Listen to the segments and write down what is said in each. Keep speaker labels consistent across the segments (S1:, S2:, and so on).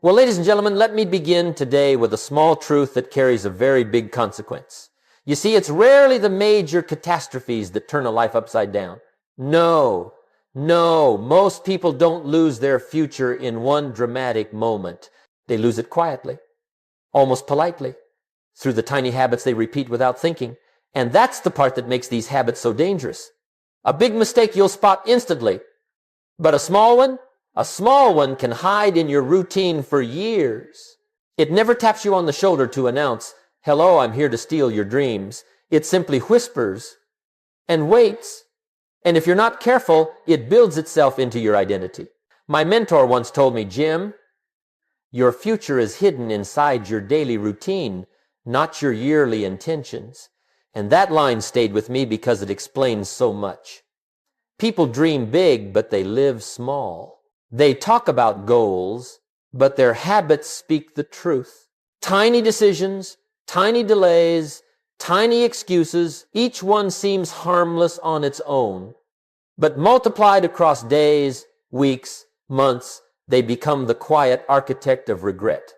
S1: Well, ladies and gentlemen, let me begin today with a small truth that carries a very big consequence. You see, it's rarely the major catastrophes that turn a life upside down. No, most people don't lose their future in one dramatic moment. They lose it quietly, almost politely, through the tiny habits they repeat without thinking. And that's the part that makes these habits so dangerous. A big mistake you'll spot instantly, but a small one can hide in your routine for years. It never taps you on the shoulder to announce, "Hello, I'm here to steal your dreams." It simply whispers and waits. And if you're not careful, it builds itself into your identity. My mentor once told me, "Jim, your future is hidden inside your daily routine, not your yearly intentions." And that line stayed with me because it explains so much. People dream big, but they live small. They talk about goals, but their habits speak the truth. Tiny decisions, tiny delays, tiny excuses, each one seems harmless on its own. But multiplied across days, weeks, months, they become the quiet architect of regret.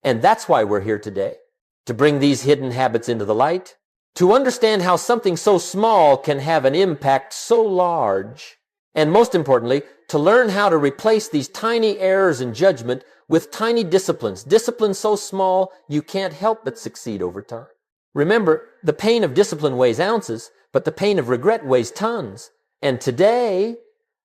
S1: And that's why we're here today, to bring these hidden habits into the light, to understand how something so small can have an impact so large, and most importantly, to learn how to replace these tiny errors in judgment with tiny disciplines so small you can't help but succeed over time. Remember, the pain of discipline weighs ounces, but the pain of regret weighs tons. And today,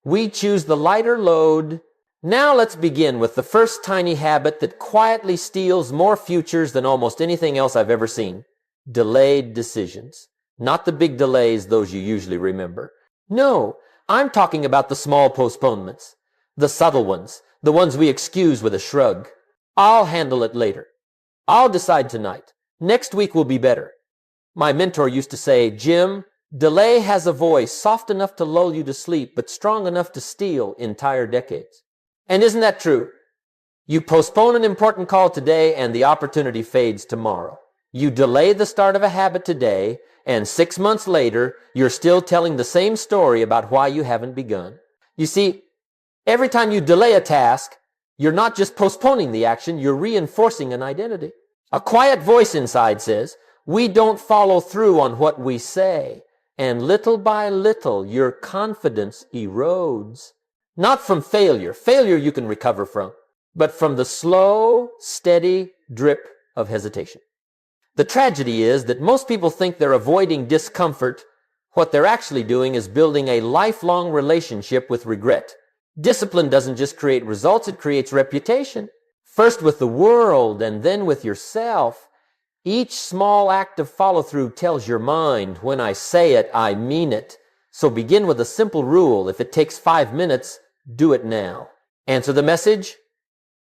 S1: we choose the lighter load. Now let's begin with the first tiny habit that quietly steals more futures than almost anything else I've ever seen. Delayed decisions. Not the big delays, those you usually remember. No, I'm talking about the small postponements, the subtle ones, the ones we excuse with a shrug. "I'll handle it later. I'll decide tonight. Next week will be better." My mentor used to say, "Jim, delay has a voice soft enough to lull you to sleep, but strong enough to steal entire decades." And isn't that true? You postpone an important call today and the opportunity fades tomorrow. You delay the start of a habit today, and 6 months later, you're still telling the same story about why you haven't begun. You see, every time you delay a task, you're not just postponing the action, you're reinforcing an identity. A quiet voice inside says, "We don't follow through on what we say." And little by little, your confidence erodes. Not from failure. Failure you can recover from, but from the slow, steady drip of hesitation. The tragedy is that most people think they're avoiding discomfort. What they're actually doing is building a lifelong relationship with regret. Discipline doesn't just create results, it creates reputation. First with the world and then with yourself. Each small act of follow-through tells your mind, "When I say it, I mean it." So begin with a simple rule. If it takes 5 minutes, do it now. Answer the message,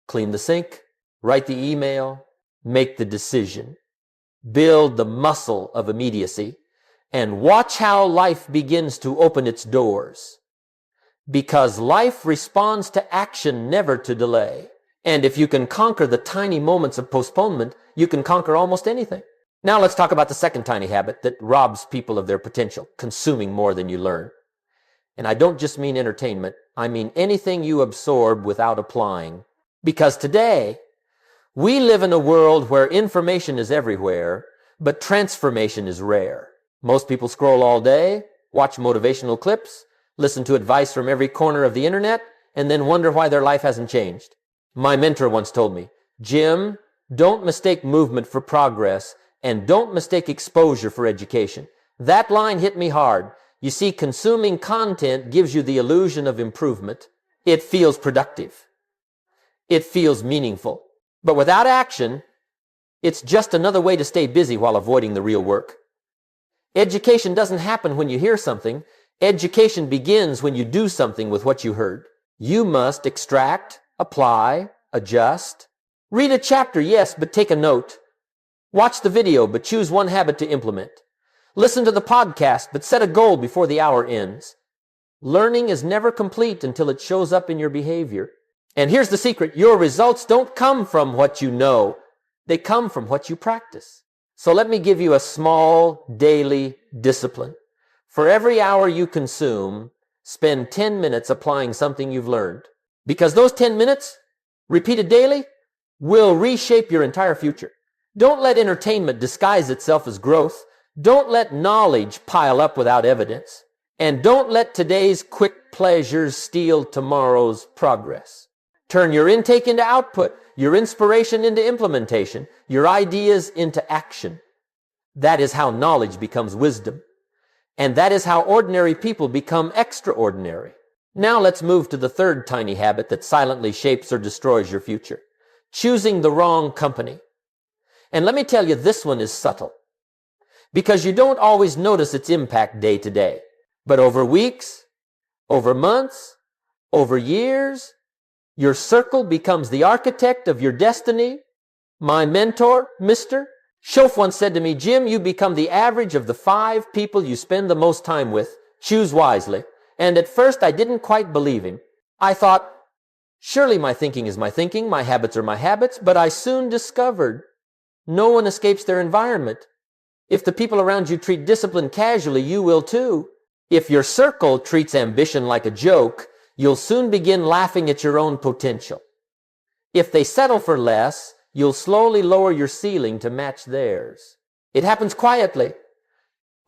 S1: clean the sink, write the email, make the decision. Build the muscle of immediacy and watch how life begins to open its doors. Because life responds to action, never to delay. And if you can conquer the tiny moments of postponement, you can conquer almost anything. Now let's talk about the second tiny habit that robs people of their potential, consuming more than you learn. And I don't just mean entertainment, I mean anything you absorb without applying. Because today, we live in a world where information is everywhere, but transformation is rare. Most people scroll all day, watch motivational clips, listen to advice from every corner of the internet, and then wonder why their life hasn't changed. My mentor once told me, "Jim, don't mistake movement for progress, and don't mistake exposure for education." That line hit me hard. You see, consuming content gives you the illusion of improvement. It feels productive. It feels meaningful. But without action, it's just another way to stay busy while avoiding the real work. Education doesn't happen when you hear something. Education begins when you do something with what you heard. You must extract, apply, adjust. Read a chapter, yes, but take a note. Watch the video, but choose one habit to implement. Listen to the podcast, but set a goal before the hour ends. Learning is never complete until it shows up in your behavior. And here's the secret. Your results don't come from what you know. They come from what you practice. So let me give you a small daily discipline. For every hour you consume, spend 10 minutes applying something you've learned. Because those 10 minutes, repeated daily, will reshape your entire future. Don't let entertainment disguise itself as growth. Don't let knowledge pile up without evidence. And don't let today's quick pleasures steal tomorrow's progress. Turn your intake into output, your inspiration into implementation, your ideas into action. That is how knowledge becomes wisdom. And that is how ordinary people become extraordinary. Now let's move to the third tiny habit that silently shapes or destroys your future. Choosing the wrong company. And let me tell you, this one is subtle, because you don't always notice its impact day to day. But over weeks, over months, over years, your circle becomes the architect of your destiny. My mentor, Mr. Schoaf, once said to me, Jim, you become the average of the 5 people you spend the most time with. Choose wisely. And at first I didn't quite believe him. I thought, surely my thinking is my thinking, my habits are my habits, but I soon discovered no one escapes their environment. If the people around you treat discipline casually, you will too. If your circle treats ambition like a joke, you'll soon begin laughing at your own potential. If they settle for less, you'll slowly lower your ceiling to match theirs. It happens quietly,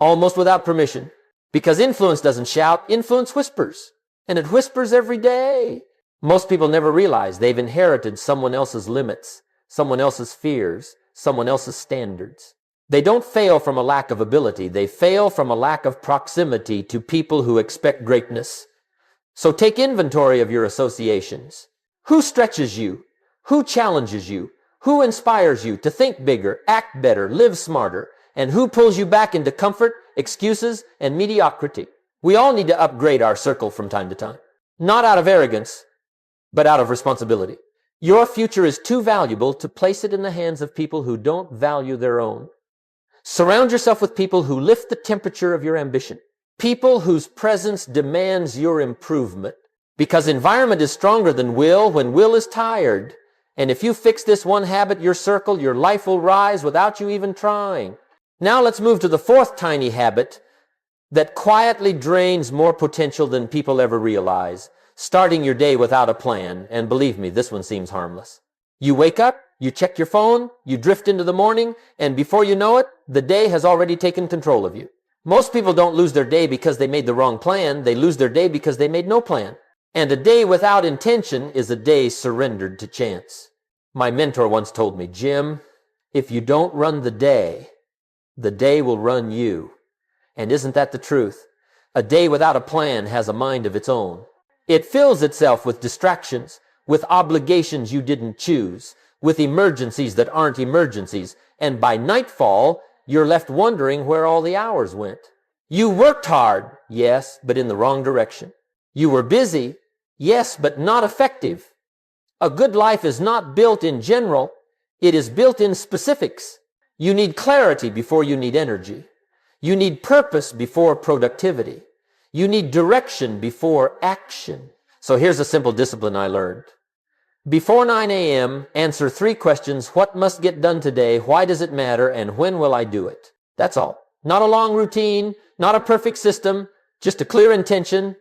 S1: almost without permission, because influence doesn't shout, influence whispers, and it whispers every day. Most people never realize they've inherited someone else's limits, someone else's fears, someone else's standards. They don't fail from a lack of ability. They fail from a lack of proximity to people who expect greatness. So take inventory of your associations. Who stretches you? Who challenges you? Who inspires you to think bigger, act better, live smarter? And who pulls you back into comfort, excuses, and mediocrity? We all need to upgrade our circle from time to time. Not out of arrogance, but out of responsibility. Your future is too valuable to place it in the hands of people who don't value their own. Surround yourself with people who lift the temperature of your ambition. People whose presence demands your improvement. Because environment is stronger than will when will is tired. And if you fix this one habit, your circle, your life will rise without you even trying. Now let's move to the fourth tiny habit that quietly drains more potential than people ever realize. Starting your day without a plan. And believe me, this one seems harmless. You wake up, you check your phone, you drift into the morning, and before you know it, the day has already taken control of you. Most people don't lose their day because they made the wrong plan. They lose their day because they made no plan. And a day without intention is a day surrendered to chance. My mentor once told me, Jim, if you don't run the day will run you. And isn't that the truth? A day without a plan has a mind of its own. It fills itself with distractions, with obligations you didn't choose, with emergencies that aren't emergencies, and by nightfall, you're left wondering where all the hours went. You worked hard, yes, but in the wrong direction. You were busy, yes, but not effective. A good life is not built in general, it is built in specifics. You need clarity before you need energy. You need purpose before productivity. You need direction before action. So here's a simple discipline I learned. Before 9 a.m., answer 3 questions. What must get done today? Why does it matter? And when will I do it? That's all. Not a long routine, not a perfect system, just a clear intention.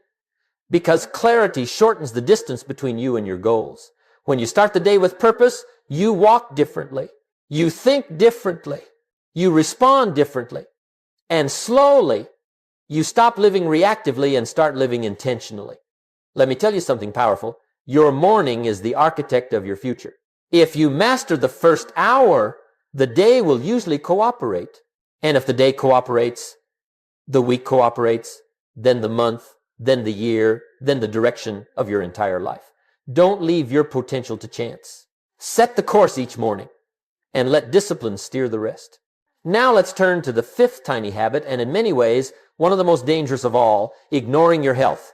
S1: Because clarity shortens the distance between you and your goals. When you start the day with purpose, you walk differently. You think differently. You respond differently. And slowly, you stop living reactively and start living intentionally. Let me tell you something powerful. Your morning is the architect of your future. If you master the first hour, the day will usually cooperate. And if the day cooperates, the week cooperates, then the month, then the year, then the direction of your entire life. Don't leave your potential to chance. Set the course each morning and let discipline steer the rest. Now let's turn to the 5th tiny habit, and in many ways, one of the most dangerous of all, ignoring your health.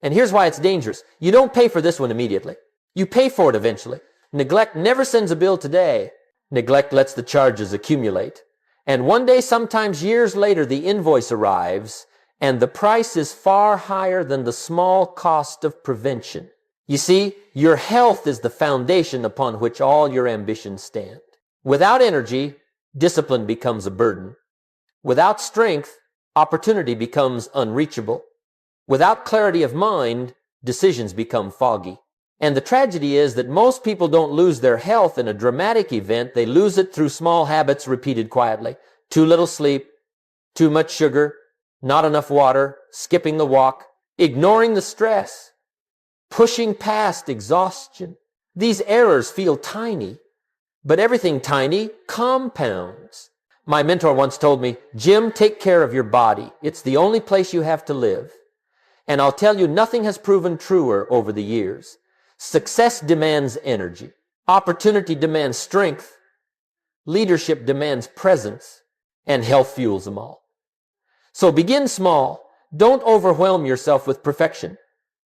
S1: And here's why it's dangerous. You don't pay for this one immediately. You pay for it eventually. Neglect never sends a bill today. Neglect lets the charges accumulate. And one day, sometimes years later, the invoice arrives, and the price is far higher than the small cost of prevention. You see, your health is the foundation upon which all your ambitions stand. Without energy, discipline becomes a burden. Without strength, opportunity becomes unreachable. Without clarity of mind, decisions become foggy. And the tragedy is that most people don't lose their health in a dramatic event. They lose it through small habits repeated quietly. Too little sleep, too much sugar, not enough water, skipping the walk, ignoring the stress, pushing past exhaustion. These errors feel tiny, but everything tiny compounds. My mentor once told me, Jim, take care of your body. It's the only place you have to live. And I'll tell you, nothing has proven truer over the years. Success demands energy. Opportunity demands strength. Leadership demands presence. And health fuels them all. So begin small. Don't overwhelm yourself with perfection.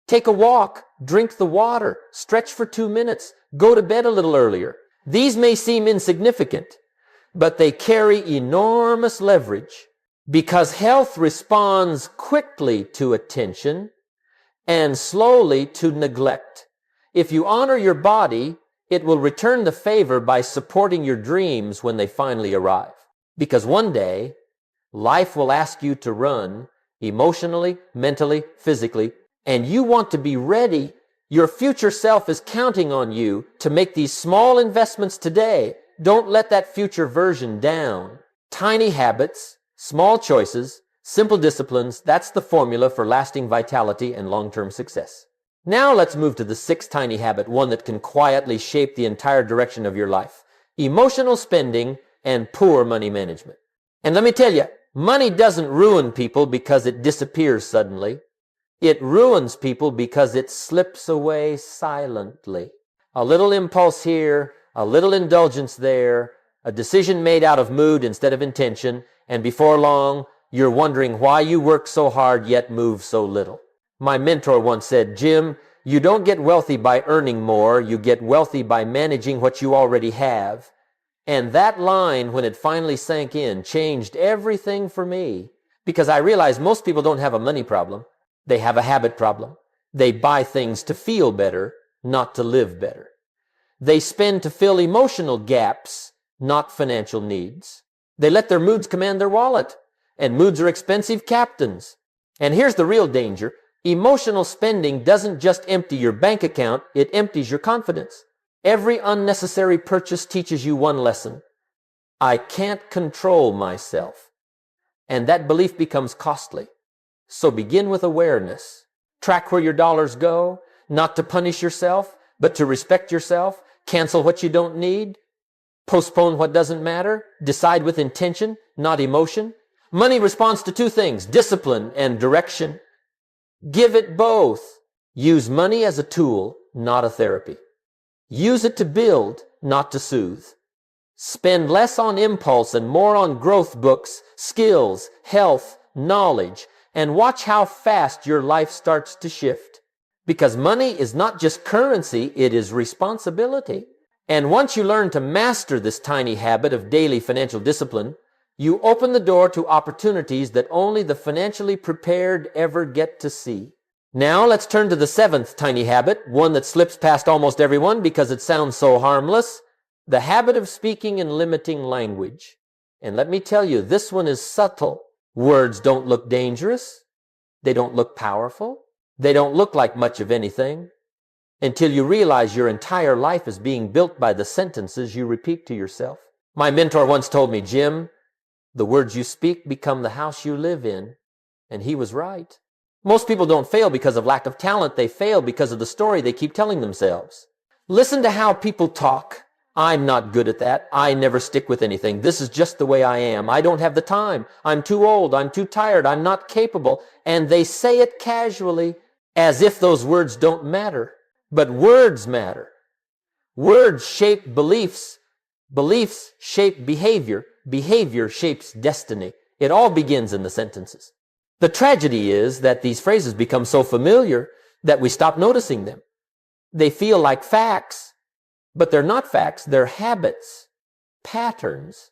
S1: Take a walk. Drink the water. Stretch for 2 minutes. Go to bed a little earlier. These may seem insignificant, but they carry enormous leverage because health responds quickly to attention and slowly to neglect. If you honor your body, it will return the favor by supporting your dreams when they finally arrive. Because one day, life will ask you to run emotionally, mentally, physically, and you want to be ready. Your future self is counting on you to make these small investments today. Don't let that future version down. Tiny habits, small choices, simple disciplines, that's the formula for lasting vitality and long-term success. Now let's move to the sixth tiny habit, one that can quietly shape the entire direction of your life. Emotional spending and poor money management. And let me tell you, money doesn't ruin people because it disappears suddenly. It ruins people because it slips away silently. A little impulse here, a little indulgence there, a decision made out of mood instead of intention, and before long, you're wondering why you work so hard yet move so little. My mentor once said, Jim, you don't get wealthy by earning more, you get wealthy by managing what you already have. And that line, when it finally sank in, changed everything for me. Because I realized most people don't have a money problem. They have a habit problem. They buy things to feel better, not to live better. They spend to fill emotional gaps, not financial needs. They let their moods command their wallet. And moods are expensive captains. And here's the real danger. Emotional spending doesn't just empty your bank account, it empties your confidence. Every unnecessary purchase teaches you one lesson. I can't control myself. And that belief becomes costly. So begin with awareness. Track where your dollars go, not to punish yourself, but to respect yourself. Cancel what you don't need. Postpone what doesn't matter. Decide with intention, not emotion. Money responds to two things, discipline and direction. Give it both. Use money as a tool, not a therapy. Use it to build, not to soothe. Spend less on impulse and more on growth books, skills, health, knowledge, and watch how fast your life starts to shift. Because money is not just currency, it is responsibility. And once you learn to master this tiny habit of daily financial discipline, you open the door to opportunities that only the financially prepared ever get to see. Now let's turn to the seventh tiny habit, one that slips past almost everyone because it sounds so harmless, the habit of speaking in limiting language. And let me tell you, this one is subtle. Words don't look dangerous. They don't look powerful. They don't look like much of anything until you realize your entire life is being built by the sentences you repeat to yourself. My mentor once told me, Jim, the words you speak become the house you live in. And he was right. Most people don't fail because of lack of talent. They fail because of the story they keep telling themselves. Listen to how people talk. I'm not good at that. I never stick with anything. This is just the way I am. I don't have the time. I'm too old. I'm too tired. I'm not capable. And they say it casually as if those words don't matter. But words matter. Words shape beliefs. Beliefs shape behavior. Behavior shapes destiny. It all begins in the sentences. The tragedy is that these phrases become so familiar that we stop noticing them. They feel like facts, but they're not facts. They're habits, patterns,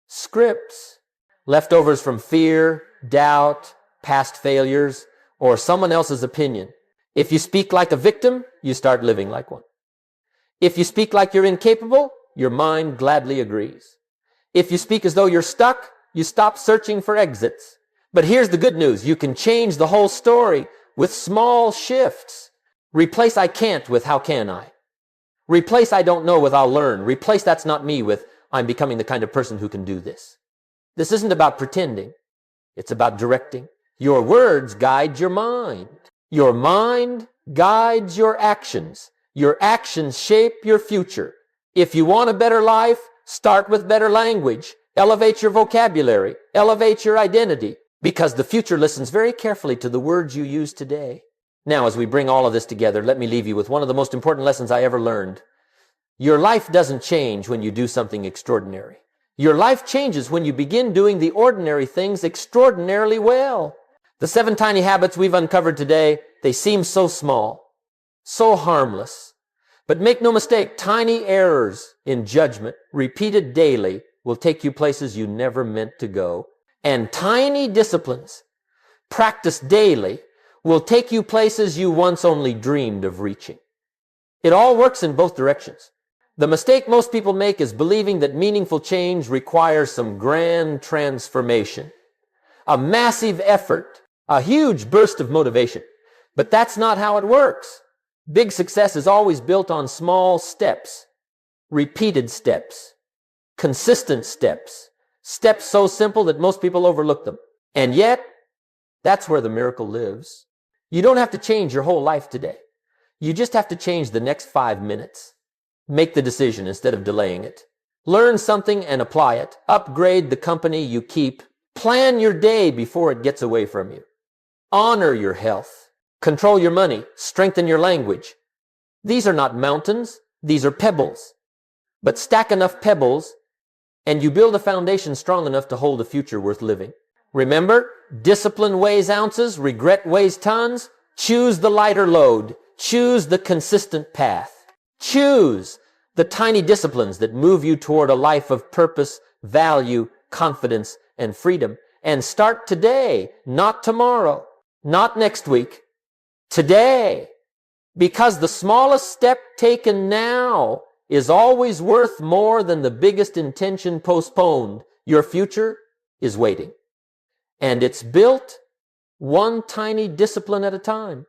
S1: scripts, leftovers from fear, doubt, past failures, or someone else's opinion. If you speak like a victim, you start living like one. If you speak like you're incapable, your mind gladly agrees. If you speak as though you're stuck, you stop searching for exits. But here's the good news. You can change the whole story with small shifts. Replace I can't with how can I. Replace I don't know with I'll learn. Replace that's not me with I'm becoming the kind of person who can do this. This isn't about pretending. It's about directing. Your words guide your mind. Your mind guides your actions. Your actions shape your future. If you want a better life, start with better language. Elevate your vocabulary. Elevate your identity. Because the future listens very carefully to the words you use today. Now, as we bring all of this together, let me leave you with one of the most important lessons I ever learned. Your life doesn't change when you do something extraordinary. Your life changes when you begin doing the ordinary things extraordinarily well. The 7 tiny habits we've uncovered today, they seem so small, so harmless. But make no mistake, tiny errors in judgment, repeated daily, will take you places you never meant to go. And tiny disciplines, practiced daily, will take you places you once only dreamed of reaching. It all works in both directions. The mistake most people make is believing that meaningful change requires some grand transformation, a massive effort, a huge burst of motivation. But that's not how it works. Big success is always built on small steps, repeated steps, consistent steps, steps so simple that most people overlook them. And yet, that's where the miracle lives. You don't have to change your whole life today. You just have to change the next 5 minutes. Make the decision instead of delaying it. Learn something and apply it. Upgrade the company you keep. Plan your day before it gets away from you. Honor your health. Control your money. Strengthen your language. These are not mountains. These are pebbles. But stack enough pebbles and you build a foundation strong enough to hold a future worth living. Remember, discipline weighs ounces, regret weighs tons. Choose the lighter load. Choose the consistent path. Choose the tiny disciplines that move you toward a life of purpose, value, confidence, and freedom. And start today, not tomorrow, not next week. Today. Because the smallest step taken now is always worth more than the biggest intention postponed. Your future is waiting. And it's built one tiny discipline at a time.